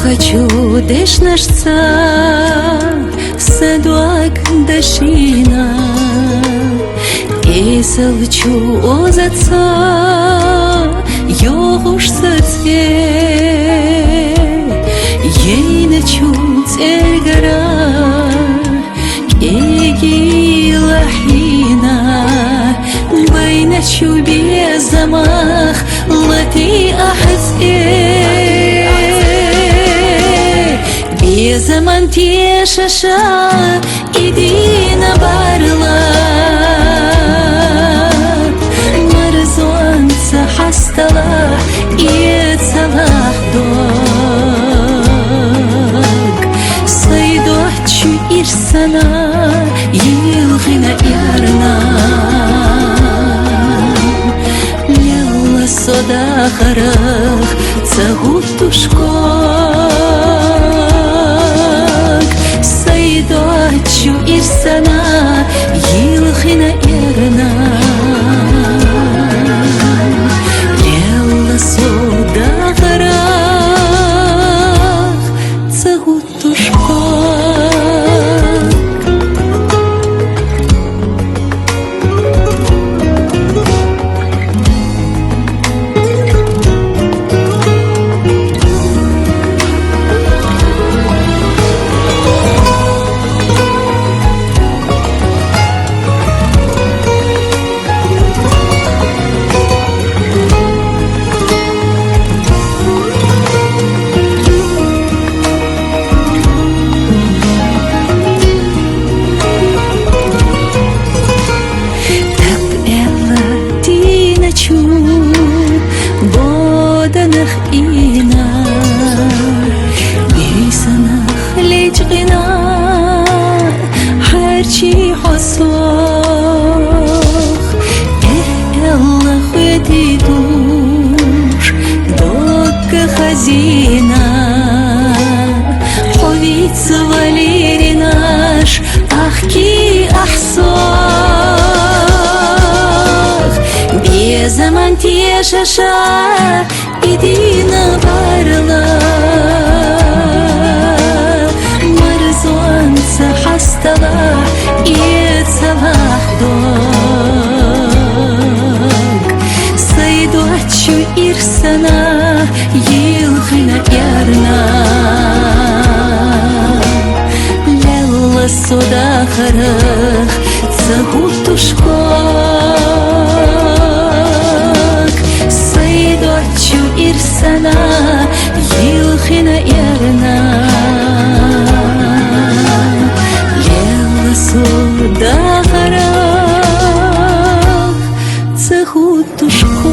хочу деш наш цар, садуак дашина, и салчу озаца, йогуш саце, ей начу цельгара, кеги лахина, байначу без замах, лати ахзе. Zaman tiyashasha idina barlar Marzon sahastalah yetsalah dog Saydohchu irsana yilghina yarna Yalla soda kharag tsagutushko Saydohchu irsana yilghina yarna Yalla soda kharag tsagutushko Боданах ина Бисанах лечгина Харчи хосох Элла хвети душ Докка хазина Ховиц валери наш Ахки ахсох Zaman tiyashasha idina barlar Marzon sahastalah yetsalah dog Saydohchu irsana yilghina yarna Lalla soda kharag tsagutushko Saydohchu irsana yilghina yarna Yalla soda kharag tsagutushko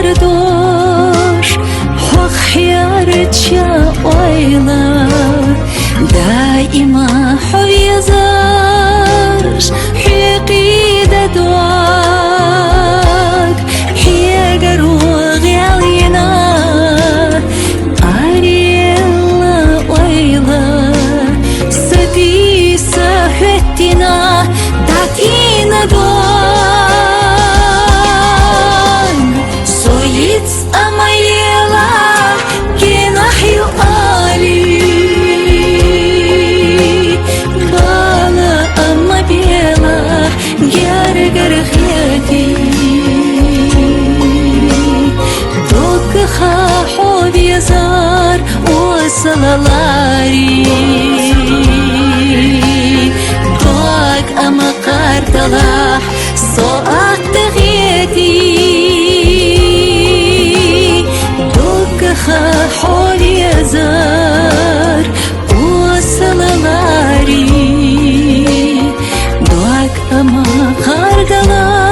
Guardosh Haq hiyaret ya oyla Daima huvyazar Hiqida duak Hiyagar وغيالينا Ariella oyla Sadi sahvettina Datina duak Амаела кинахью али Бала ама бела гяргар хяти Докха ховьязар осалалари Док ама карталах соак тагети حول يزار وصلالاري دعاك أما خارقلا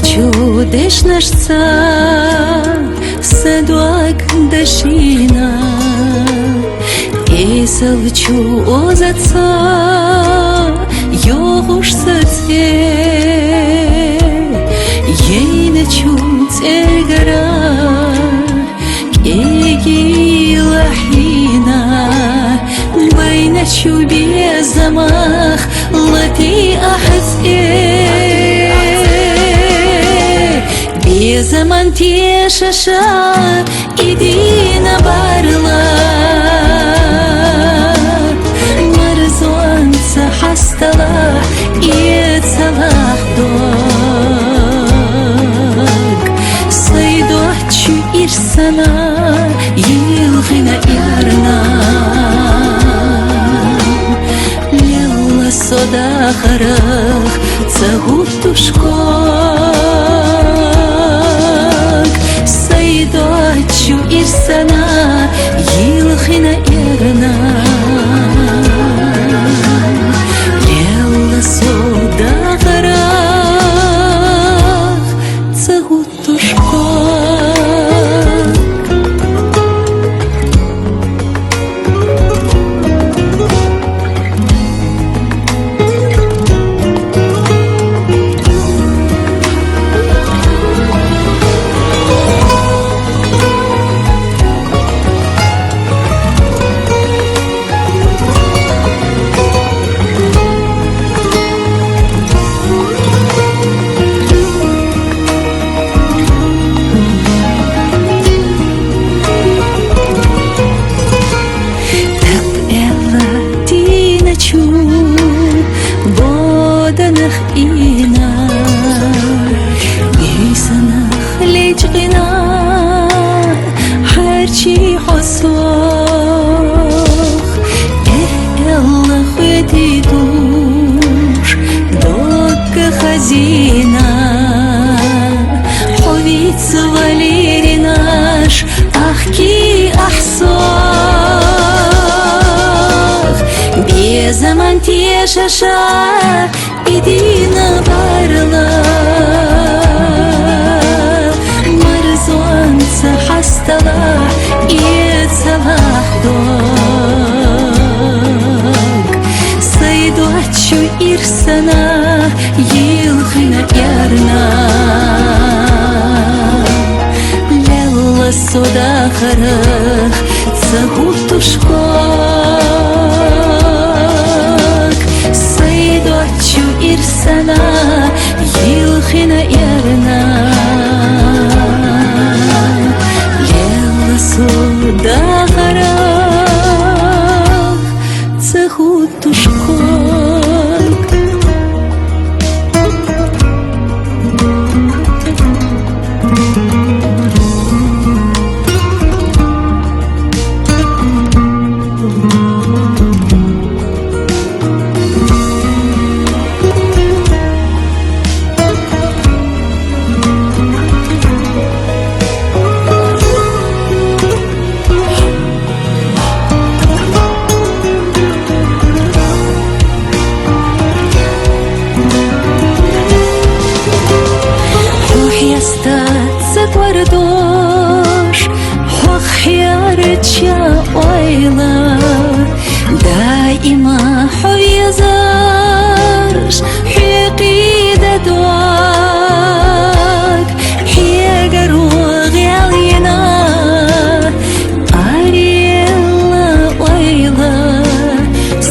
Ечу деш нашца Садуак дашина Эсалчу озаца Йогуш саце Ейначу цельгара Кеги лахина Байначу безамах Лати ахце Zaman teşaşa idina barla Marzonsa hastala yetsalah dog Saydoçu irsana yılgına yarna Lella soda kharaq tsagutuşko Saydoçu irsana yılgına yarna Lella soda kharaq tsagutuşko Боданах ина Бейсанах лечгина Харчи хосох Элла хвети душ Докка хазина Ховиц валери наш Ахки ахсох Безаман тешаша идина барла Marzonsa hastala yetsalah dog Saydoçu irsana yılgına yarna Lella soda kharaq tsagutuşko Saydoçu irsana yılgına yarna Lella soda kharaq tsagutuşko Гвардош хох хиарча ойла Даима ховьязаш حقيدة دوك حيقرو غيالينا أريلا ойла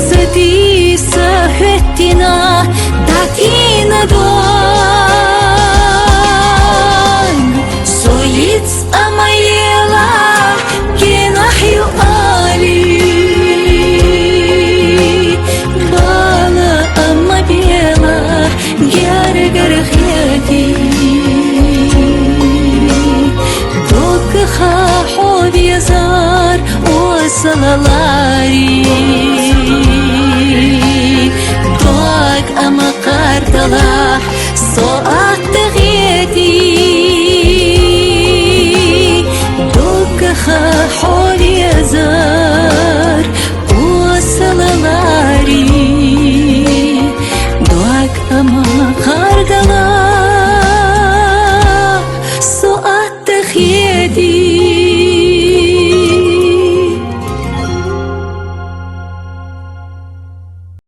Сати сахеттина датина док Амаела кинахью али Бала амабела гяргар хяти Докха ховьязар осалалари Док амакарталах соа